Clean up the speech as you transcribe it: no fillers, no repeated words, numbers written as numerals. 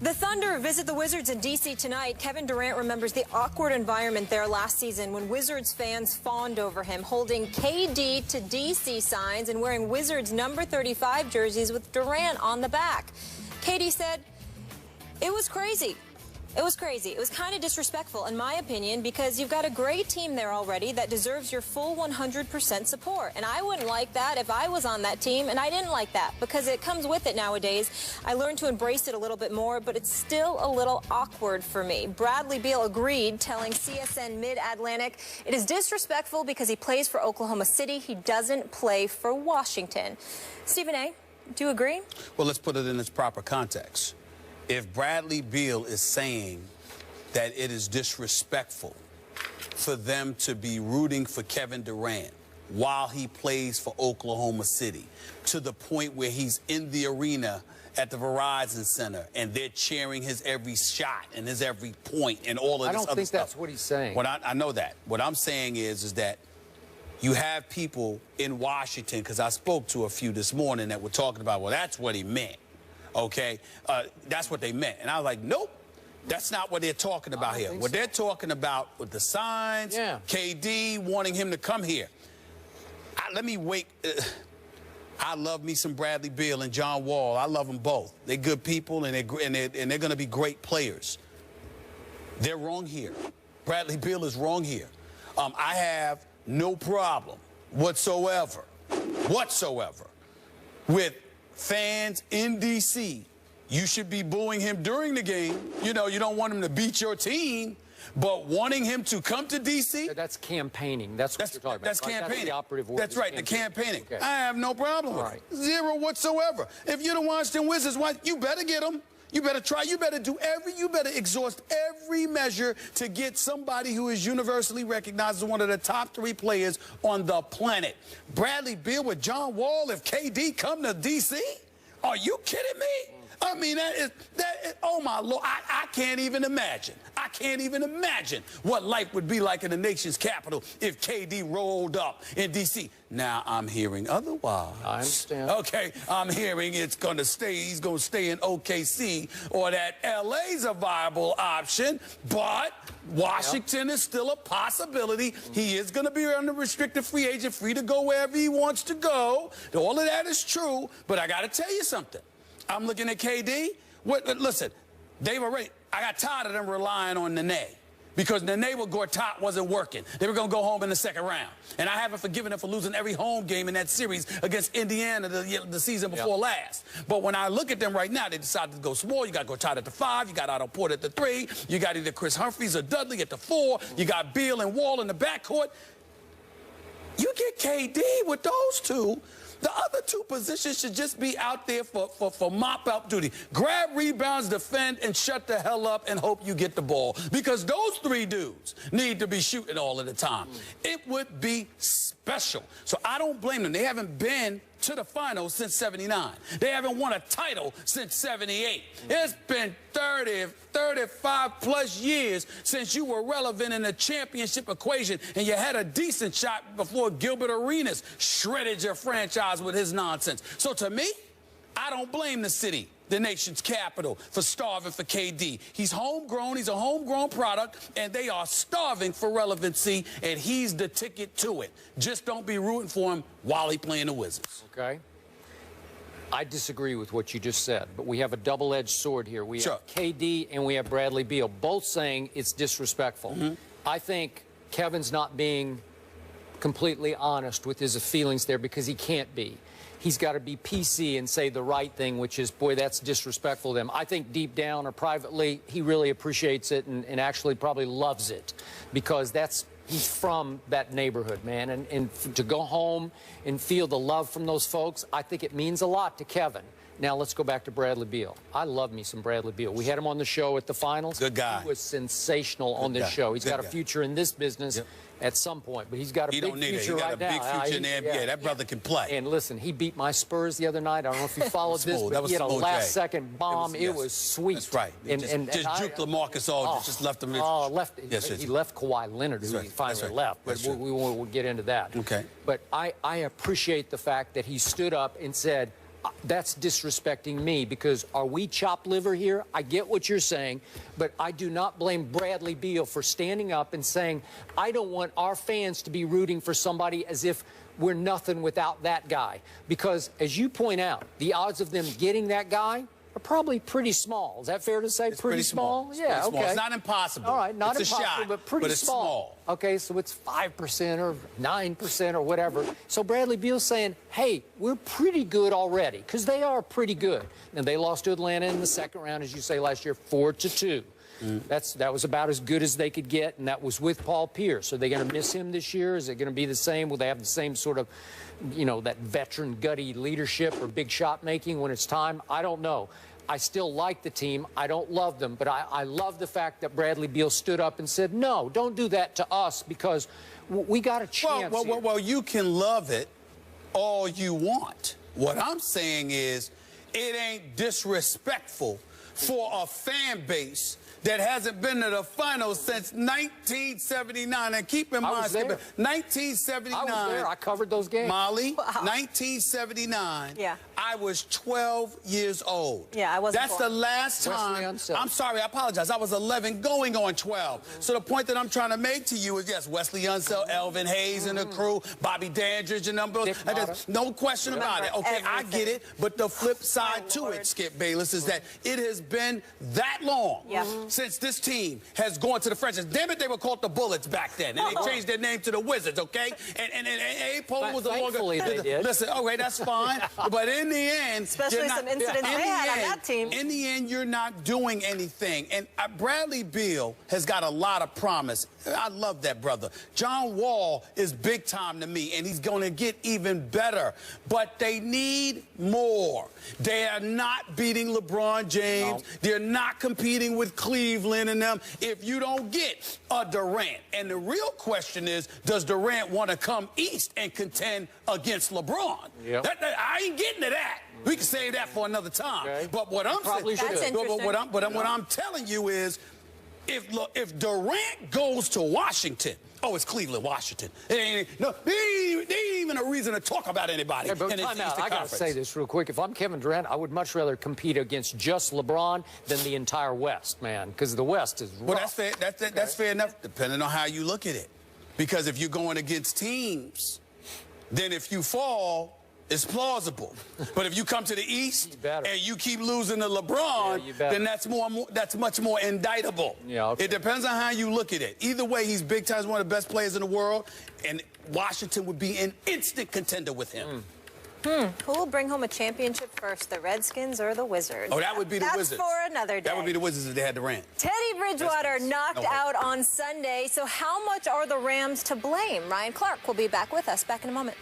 The Thunder visit the Wizards in D.C. tonight. Kevin Durant remembers the awkward environment there last season when Wizards fans fawned over him, holding KD to D.C. signs and wearing Wizards number 35 jerseys with Durant on the back. KD said, "It was crazy. It was crazy. It was kind of disrespectful, in my opinion, because you've got a great team there already that deserves your full 100% support. And I wouldn't like that if I was on that team, and I didn't like that because it comes with it nowadays. I learned to embrace it a little bit more, but it's still a little awkward for me." Bradley Beal agreed, telling CSN Mid-Atlantic, "It is disrespectful because he plays for Oklahoma City. He doesn't play for Washington." Stephen A., do you agree? Well, let's put it in its proper context. If Bradley Beal is saying that it is disrespectful for them to be rooting for Kevin Durant while he plays for Oklahoma City, to the point where he's in the arena at the Verizon Center and they're cheering his every shot and his every point and all of this other stuff. I don't think that's what he's saying. I know that. What I'm saying is that you have people in Washington, because I spoke to a few this morning that were talking about, well, that's what he meant. Okay, that's what they meant. And I was like, nope, that's not what they're talking about here. What they're talking about with the signs, KD wanting him to come here. Let me wait. I love me some Bradley Beal and John Wall. I love them both. They're good people, and they're going to be great players. They're wrong here. Bradley Beal is wrong here. I have no problem whatsoever with fans in D.C. You should be booing him during the game. You know, you don't want him to beat your team, but wanting him to come to D.C. That's campaigning. That's what you're talking about. That's campaigning. That's the operative word. That's right, the campaigning. Okay. I have no problem with it. Zero whatsoever. If you're the Washington Wizards, you better get them. You better try. You better you better exhaust every measure to get somebody who is universally recognized as one of the top 3 players on the planet. Bradley Beal with John Wall, if KD come to D.C.? Are you kidding me? I mean, that is, oh my Lord, I can't even imagine. I can't even imagine what life would be like in the nation's capital if KD rolled up in D.C. Now, I'm hearing otherwise. I understand. Okay, I'm hearing he's going to stay in OKC, or that LA's a viable option, but Washington is still a possibility. He is going to be unrestricted free agent, free to go wherever he wants to go. All of that is true, but I got to tell you something. I'm looking at KD. Listen, I got tired of them relying on Nene, because Nene with Gortat wasn't working. They were going to go home in the second round. And I haven't forgiven them for losing every home game in that series against Indiana the season before last. But when I look at them right now, they decided to go small. You got Gortat at the 5. You got Otto Porter at the 3. You got either Chris Humphries or Dudley at the 4. You got Beal and Wall in the backcourt. You get KD with those two. The other 2 positions should just be out there for mop-up duty. Grab rebounds, defend, and shut the hell up and hope you get the ball. Because those 3 dudes need to be shooting all of the time. It would be special. So I don't blame them. They haven't been to the finals since '79. They haven't won a title since '78. It's been 35-plus years since you were relevant in the championship equation, and you had a decent shot before Gilbert Arenas shredded your franchise with his nonsense. So to me, I don't blame the city, the nation's capital, for starving for KD. He's homegrown. He's a homegrown product, and they are starving for relevancy, and he's the ticket to it. Just don't be rooting for him while he's playing the Wizards. Okay. I disagree with what you just said, but we have a double-edged sword here. We have KD and we have Bradley Beal, both saying it's disrespectful. I think Kevin's not being completely honest with his feelings there, because he can't be. He's got to be PC and say the right thing, which is, boy, that's disrespectful to him. I think deep down or privately, he really appreciates it and actually probably loves it, because he's from that neighborhood, man. And to go home and feel the love from those folks, I think it means a lot to Kevin. Now, let's go back to Bradley Beal. I love me some Bradley Beal. We had him on the show at the finals. Good guy. He was sensational on this show. He's got a future in this business at some point, but he's got a big future right now. He got a big future in the NBA. That brother can play. And listen, he beat my Spurs the other night. I don't know if you followed this, but he had a last-second bomb. It was sweet. That's right. Just juked LaMarcus Aldridge. Just left him. He left Kawhi Leonard, who he finally left. But we'll get into that. Okay. But I appreciate the fact that he stood up and said, that's disrespecting me, because are we chopped liver here? I get what you're saying, but I do not blame Bradley Beal for standing up and saying, I don't want our fans to be rooting for somebody as if we're nothing without that guy. Because, as you point out, the odds of them getting that guy are probably pretty small. Is that fair to say? It's pretty small. Yeah, pretty okay. Small. It's not impossible. All right, not it's impossible, a shot, but pretty small. Okay, so it's 5% or 9% or whatever. So Bradley Beal's saying, hey, we're pretty good already, because they are pretty good. And they lost to Atlanta in the second round, as you say, last year, 4-2. That was about as good as they could get, and that was with Paul Pierce. Are they going to miss him this year? Is it going to be the same? Will they have the same sort of, you know, that veteran gutty leadership or big shot making when it's time? I don't know. I still like the team. I don't love them, but I love the fact that Bradley Beal stood up and said, no, don't do that to us, because we got a chance. Well, you can love it all you want. What I'm saying is, it ain't disrespectful for a fan base that hasn't been to the finals since 1979. And keep in mind, 1979. I was there. I covered those games. Molly, 1979. Yeah. I was 12 years old. Yeah, I wasn't. That's the last time. I'm sorry, I apologize. I was 11 going on 12. So the point that I'm trying to make to you is, yes, Wesley Unseld, Elvin Hayes and the crew, Bobby Dandridge and them. No question about it. Okay, I get it. But the flip side to it, Skip Bayless, is that it has been that long since this team has gone to the franchise. Damn it, they were called the Bullets back then, and they changed their name to the Wizards, okay? And A. Poland was the longer. They did. Listen, okay, that's fine. But in the end, especially some incidents they had on that team. In the end, you're not doing anything. And Bradley Beal has got a lot of promise. I love that brother. John Wall is big time to me, and he's going to get even better. But they need more. They are not beating LeBron James. No. They're not competing with Cleveland and them if you don't get a Durant. And the real question is, does Durant want to come east and contend against LeBron? Yep. I ain't getting to that. We can save that for another time. Okay. But what I'm saying, what I'm telling you is, if Durant goes to Washington, it's Cleveland, Washington. There ain't even a reason to talk about anybody. Yeah, but time out. I got to say this real quick. If I'm Kevin Durant, I would much rather compete against just LeBron than the entire West, man, because the West is rough. Well, that's fair. That's fair enough, depending on how you look at it. Because if you're going against teams, then if you fall, it's plausible. But if you come to the East and you keep losing to LeBron, then that's much more indictable. Yeah, okay. It depends on how you look at it. Either way, he's big time, one of the best players in the world, and Washington would be an instant contender with him. Who will bring home a championship first, the Redskins or the Wizards? Oh, that would be the Wizards. That's for another day. That would be the Wizards if they had Durant. Teddy Bridgewater knocked out on Sunday. So how much are the Rams to blame? Ryan Clark will be back with us back in a moment.